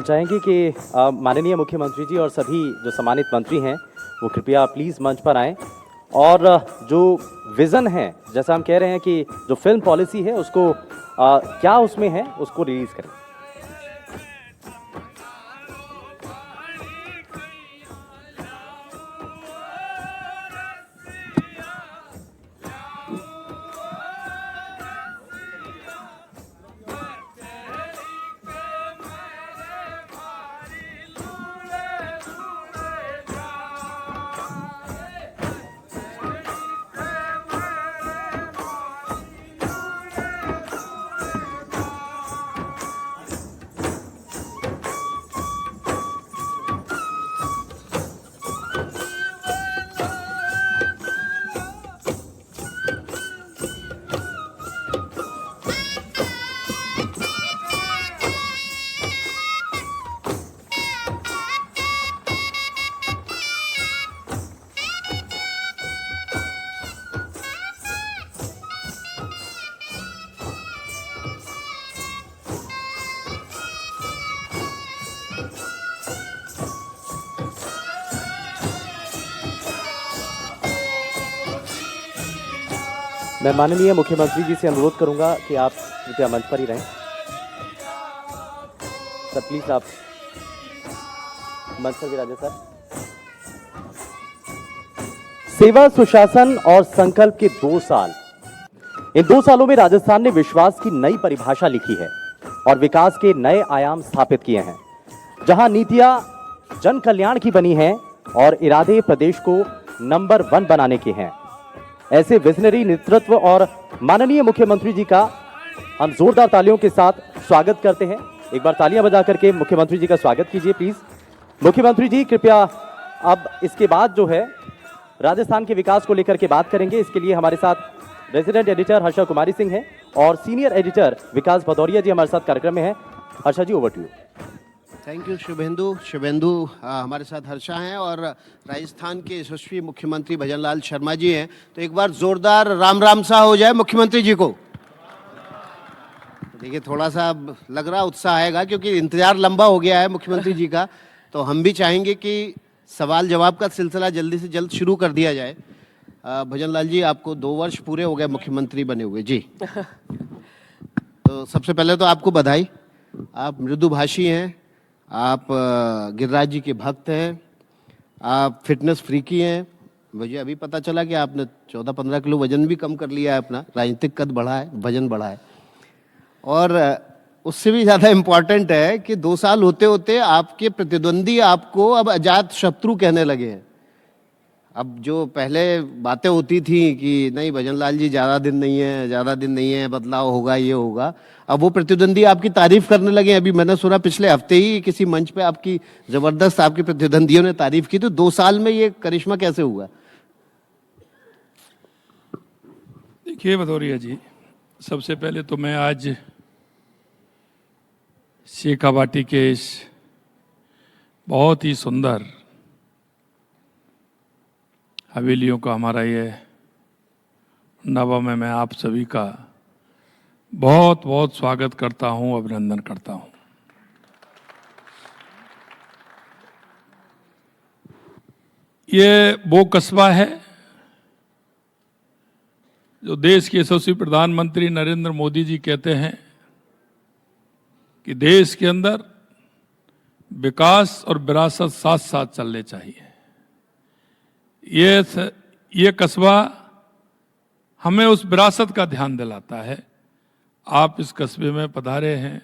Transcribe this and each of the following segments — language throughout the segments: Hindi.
चाहेंगे कि माननीय मुख्यमंत्री जी और सभी जो सम्मानित मंत्री हैं वो कृपया प्लीज़ मंच पर आएं और जो विज़न है, जैसा हम कह रहे हैं कि जो फिल्म पॉलिसी है उसको क्या उसमें है उसको रिलीज़ करें। मैं माननीय मुख्यमंत्री जी से अनुरोध करूंगा कि आप कृपया मंच पर ही रहें। सर प्लीज आप मंच पर विराजें सर। सेवा, सुशासन और संकल्प के 2 साल। इन 2 सालों में राजस्थान ने विश्वास की नई परिभाषा लिखी है और विकास के नए आयाम स्थापित किए हैं। जहां नीतियां जन कल्याण की बनी हैं और इरादे प्रदेश को नंबर 1 बनाने के हैं। ऐसे विजनरी नेतृत्व और माननीय मुख्यमंत्री जी का हम जोरदार तालियों के साथ स्वागत करते हैं। एक बार तालियां बजा करके मुख्यमंत्री जी का स्वागत कीजिए प्लीज। मुख्यमंत्री जी कृपया अब इसके बाद जो है राजस्थान के विकास को लेकर के बात करेंगे। इसके लिए हमारे साथ रेजिडेंट एडिटर हर्षा कुमारी सिंह हैं और सीनियर एडिटर विकास भदौरिया जी हमारे साथ कार्यक्रम में हैं। Harsha ji over to you. Thank you Shubhendu. हमारे साथ हर्षा हैं और राजस्थान के यशस्वी मुख्यमंत्री भजनलाल शर्मा जी हैं। तो एक बार जोरदार राम राम सा हो जाए मुख्यमंत्री जी को। देखिए थोड़ा सा लग रहा उत्साह आएगा क्योंकि इंतजार लंबा हो गया है मुख्यमंत्री जी का। तो हम भी चाहेंगे कि सवाल जवाब का सिलसिला जल्दी से जल्द शुरू कर दिया जाए। भजनलाल जी आपको 2 वर्ष पूरे हो गए मुख्यमंत्री बने हुए जी। तो सबसे पहले तो आपको बधाई। आप मृदुभाषी हैं, आप गिरिराज जी के भक्त हैं, आप फिटनेस फ्रीकी हैं। मुझे अभी पता चला कि आपने 14-15 किलो वजन भी कम कर लिया है अपना। राजनीतिक कद बढ़ा है, वजन बढ़ा है। और उससे भी ज़्यादा इम्पॉर्टेंट है कि 2 साल होते होते आपके प्रतिद्वंदी आपको अब अजात शत्रु कहने लगे हैं। अब जो पहले बातें होती थी कि नहीं भजनलाल जी ज़्यादा दिन नहीं है, बदलाव होगा, ये होगा, अब वो प्रतिद्वंदी आपकी तारीफ करने लगे। अभी मैंने सुना पिछले हफ्ते ही किसी मंच पे आपकी जबरदस्त आपके प्रतिद्वंदियों ने तारीफ की। तो 2 साल में ये करिश्मा कैसे हुआ? देखिए भदौरिया जी, सबसे पहले तो मैं आज शेखावाटी के इस बहुत ही सुंदर हवेलियों का हमारा ये नवा में मैं आप सभी का बहुत बहुत स्वागत करता हूं, अभिनंदन करता हूं। ये वो कस्बा है जो देश के यशस्वी प्रधानमंत्री नरेंद्र मोदी जी कहते हैं कि देश के अंदर विकास और विरासत साथ साथ चलने चाहिए। ये कस्बा हमें उस विरासत का ध्यान दिलाता है। आप इस कस्बे में पधारे हैं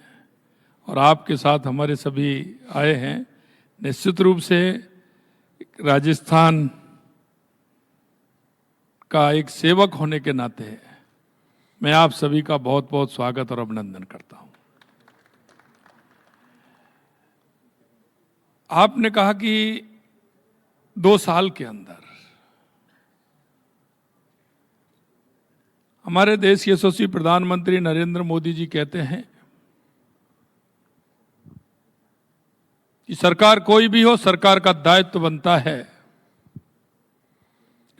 और आपके साथ हमारे सभी आए हैं। निश्चित रूप से राजस्थान का एक सेवक होने के नाते मैं आप सभी का बहुत बहुत स्वागत और अभिनंदन करता हूं। आपने कहा कि 2 साल के अंदर हमारे देश के यशस्वी प्रधानमंत्री नरेंद्र मोदी जी कहते हैं कि सरकार कोई भी हो, सरकार का दायित्व बनता है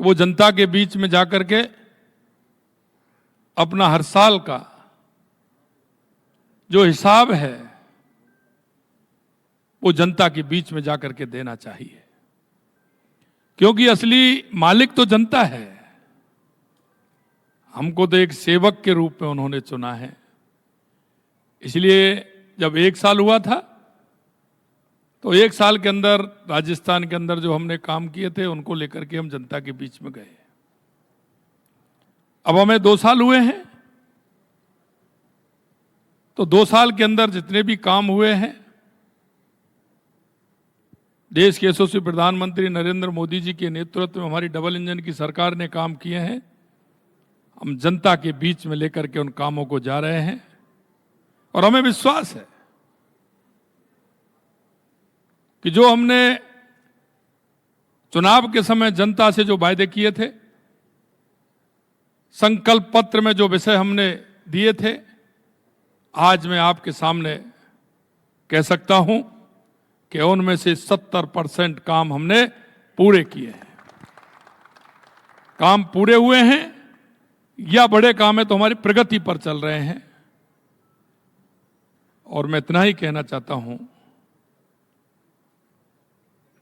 कि वो जनता के बीच में जाकर के अपना हर साल का जो हिसाब है वो जनता के बीच में जाकर के देना चाहिए, क्योंकि असली मालिक तो जनता है। हमको तो एक सेवक के रूप में उन्होंने चुना है। इसलिए जब 1 साल हुआ था तो 1 साल के अंदर राजस्थान के अंदर जो हमने काम किए थे उनको लेकर के हम जनता के बीच में गए। अब हमें 2 साल हुए हैं, तो 2 साल के अंदर जितने भी काम हुए हैं, देश के यशस्वी प्रधानमंत्री नरेंद्र मोदी जी के नेतृत्व में हमारी डबल इंजन की सरकार ने काम किए हैं। हम जनता के बीच में लेकर के उन कामों को जा रहे हैं और हमें विश्वास है कि जो हमने चुनाव के समय जनता से जो वायदे किए थे, संकल्प पत्र में जो विषय हमने दिए थे, आज मैं आपके सामने कह सकता हूं कि उनमें से 70% काम हमने पूरे किए हैं। काम पूरे हुए हैं या बड़े काम है तो हमारी प्रगति पर चल रहे हैं। और मैं इतना ही कहना चाहता हूं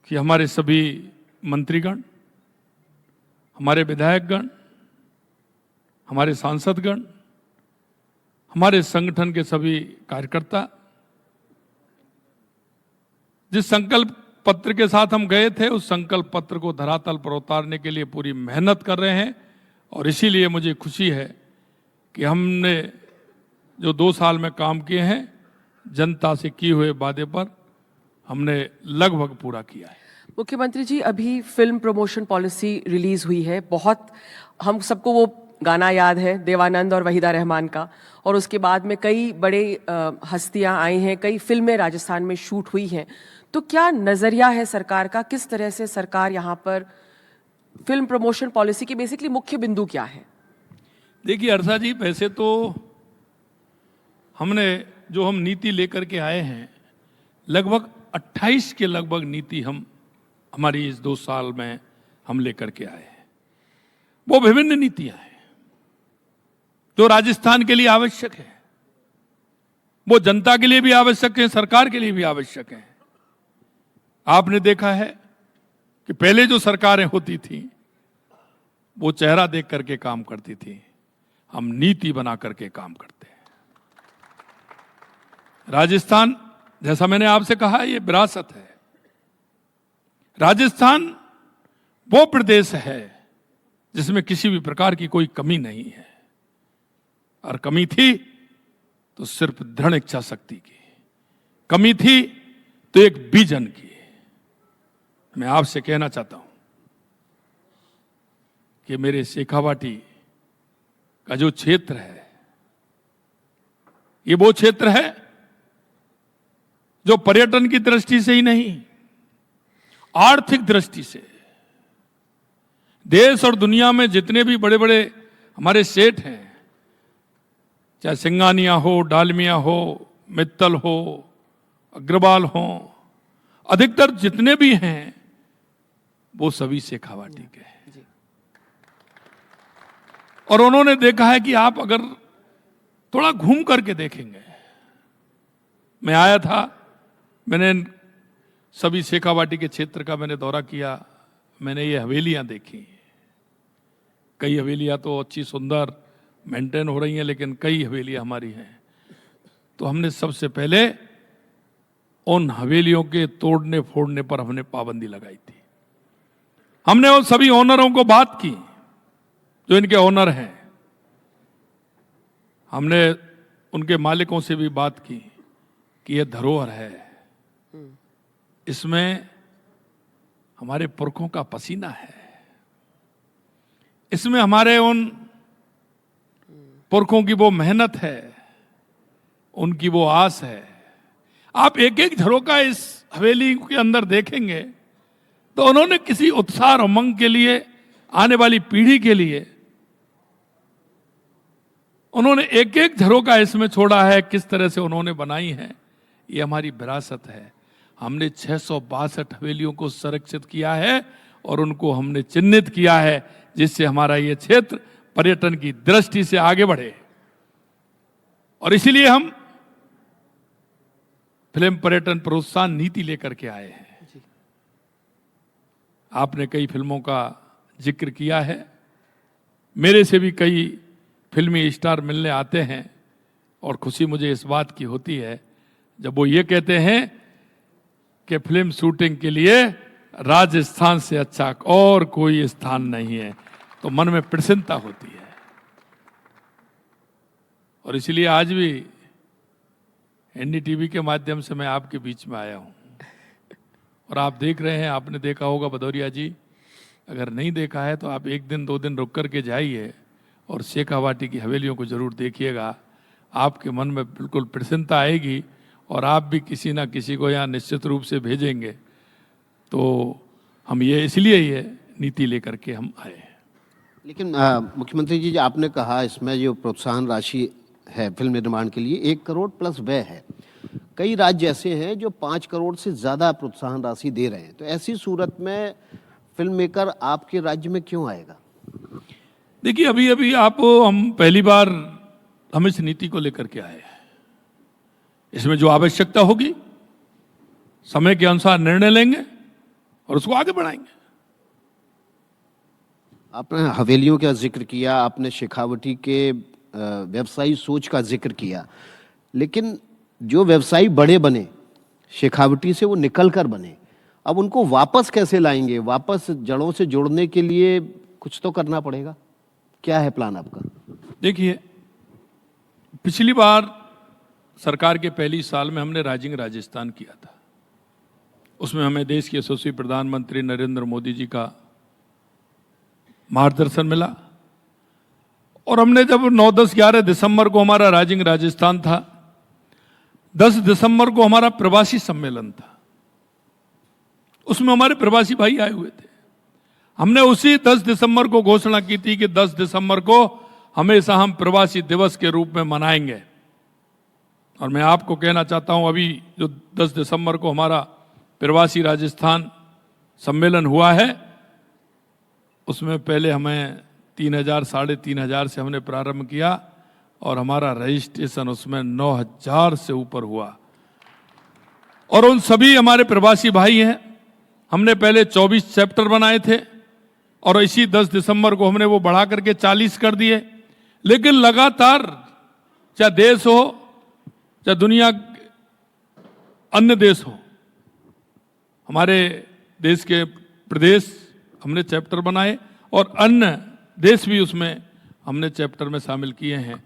कि हमारे सभी मंत्रीगण, हमारे विधायकगण, हमारे सांसदगण, हमारे संगठन के सभी कार्यकर्ता जिस संकल्प पत्र के साथ हम गए थे, उस संकल्प पत्र को धरातल पर उतारने के लिए पूरी मेहनत कर रहे हैं। और इसीलिए मुझे खुशी है कि हमने जो 2 साल में काम किए हैं, जनता से किए हुए वादे पर हमने लगभग पूरा किया है। मुख्यमंत्री जी, अभी फिल्म प्रमोशन पॉलिसी रिलीज हुई है। बहुत हम सबको वो गाना याद है देवानंद और वहीदा रहमान का, और उसके बाद में कई बड़े हस्तियां आई हैं, कई फिल्में राजस्थान में शूट हुई हैं। तो क्या नजरिया है सरकार का, किस तरह से सरकार यहाँ पर फिल्म प्रमोशन पॉलिसी की बेसिकली मुख्य बिंदु क्या है? देखिए हर्षा जी, वैसे तो हमने जो हम नीति लेकर के आए हैं, लगभग 28 के लगभग नीति हमारी इस 2 साल में हम लेकर के आए हैं। वो विभिन्न नीतियां हैं जो राजस्थान के लिए आवश्यक है, वो जनता के लिए भी आवश्यक है, सरकार के लिए भी आवश्यक है। आपने देखा है कि पहले जो सरकारें होती थी वो चेहरा देख करके काम करती थी, हम नीति बना करके काम करते हैं। राजस्थान, जैसा मैंने आपसे कहा, ये विरासत है। राजस्थान वो प्रदेश है जिसमें किसी भी प्रकार की कोई कमी नहीं है, और कमी थी तो सिर्फ दृढ़ इच्छा शक्ति की, कमी थी तो एक विजन की। मैं आपसे कहना चाहता हूं कि मेरे शेखावाटी का जो क्षेत्र है, ये वो क्षेत्र है जो पर्यटन की दृष्टि से ही नहीं, आर्थिक दृष्टि से देश और दुनिया में जितने भी बड़े बड़े हमारे सेठ हैं, चाहे सिंगानिया हो, डालमिया हो, मित्तल हो, अग्रवाल हो, अधिकतर जितने भी हैं वो सभी शेखावाटी के हैं। और उन्होंने देखा है कि आप अगर थोड़ा घूम करके देखेंगे, मैं आया था, मैंने सभी शेखावाटी के क्षेत्र का मैंने दौरा किया, मैंने ये हवेलियां देखी। कई हवेलियां तो अच्छी सुंदर मेंटेन हो रही हैं, लेकिन कई हवेलियां हमारी हैं। तो हमने सबसे पहले उन हवेलियों के तोड़ने फोड़ने पर हमने पाबंदी लगाई थी। हमने उन सभी ओनरों को बात की जो इनके ओनर हैं, हमने उनके मालिकों से भी बात की कि यह धरोहर है, इसमें हमारे पुरखों का पसीना है, इसमें हमारे उन पुरखों की वो मेहनत है, उनकी वो आस है। आप एक एक झरोका इस हवेली के अंदर देखेंगे तो उन्होंने किसी उत्साह और उमंग के लिए, आने वाली पीढ़ी के लिए उन्होंने एक एक झरोका इसमें छोड़ा है। किस तरह से उन्होंने बनाई है, ये हमारी विरासत है। हमने 662 हवेलियों को संरक्षित किया है और उनको हमने चिन्हित किया है, जिससे हमारा ये क्षेत्र पर्यटन की दृष्टि से आगे बढ़े। और इसीलिए हम फिल्म पर्यटन प्रोत्साहन नीति लेकर के आए हैं। आपने कई फिल्मों का जिक्र किया है, मेरे से भी कई फिल्मी स्टार मिलने आते हैं और खुशी मुझे इस बात की होती है जब वो ये कहते हैं कि फिल्म शूटिंग के लिए राजस्थान से अच्छा और कोई स्थान नहीं है, तो मन में प्रसन्नता होती है। और इसलिए आज भी एनडीटीवी के माध्यम से मैं आपके बीच में आया हूं और आप देख रहे हैं, आपने देखा होगा भदौरिया जी, अगर नहीं देखा है तो आप एक दिन 2 दिन रुक करके जाइए और शेखावाटी की हवेलियों को जरूर देखिएगा। आपके मन में बिल्कुल प्रसन्नता आएगी और आप भी किसी ना किसी को यहाँ निश्चित रूप से भेजेंगे। तो हम ये इसलिए ये नीति लेकर के हम आए हैं। लेकिन मुख्यमंत्री जी, आपने कहा इसमें जो प्रोत्साहन राशि है फिल्म निर्माण के लिए 1 करोड़ प्लस व्यय है। कई राज्य ऐसे हैं जो 5 करोड़ से ज़्यादा प्रोत्साहन राशि दे रहे हैं, तो ऐसी सूरत में फिल्म मेकर आपके राज्य में क्यों आएगा? देखिए, अभी अभी हम पहली बार हम इस नीति को लेकर के आए हैं। इसमें जो आवश्यकता होगी समय के अनुसार निर्णय लेंगे और उसको आगे बढ़ाएंगे। आपने हवेलियों का जिक्र किया, आपने शेखावटी के व्यवसायी सोच का जिक्र किया, लेकिन जो व्यवसायी बड़े बने शेखावटी से, वो निकल कर बने, अब उनको वापस कैसे लाएंगे? वापस जड़ों से जोड़ने के लिए कुछ तो करना पड़ेगा। क्या है प्लान आपका? देखिए, पिछली बार सरकार के पहली साल में हमने राइजिंग राजस्थान किया था। उसमें हमें देश के यशस्वी प्रधानमंत्री नरेंद्र मोदी जी का मार्गदर्शन मिला और हमने जब 9, 10, 11 दिसंबर को हमारा राइजिंग राजस्थान था, 10 दिसंबर को हमारा प्रवासी सम्मेलन था, उसमें हमारे प्रवासी भाई आए हुए थे। हमने उसी 10 दिसंबर को घोषणा की थी कि 10 दिसंबर को हमेशा हम प्रवासी दिवस के रूप में मनाएंगे। और मैं आपको कहना चाहता हूं, अभी जो 10 दिसंबर को हमारा प्रवासी राजस्थान सम्मेलन हुआ है, उसमें पहले हमें 3,000, 3,500 से हमने प्रारंभ किया और हमारा रजिस्ट्रेशन उसमें 9,000 से ऊपर हुआ। और उन सभी हमारे प्रवासी भाई हैं। हमने पहले 24 चैप्टर बनाए थे और इसी 10 दिसंबर को हमने वो बढ़ा करके 40 कर दिए। लेकिन लगातार, चाहे देश हो चाहे दुनिया अन्य देश हो, हमारे देश के प्रदेश हमने चैप्टर बनाए और अन्य देश भी उसमें हमने चैप्टर में शामिल किए हैं।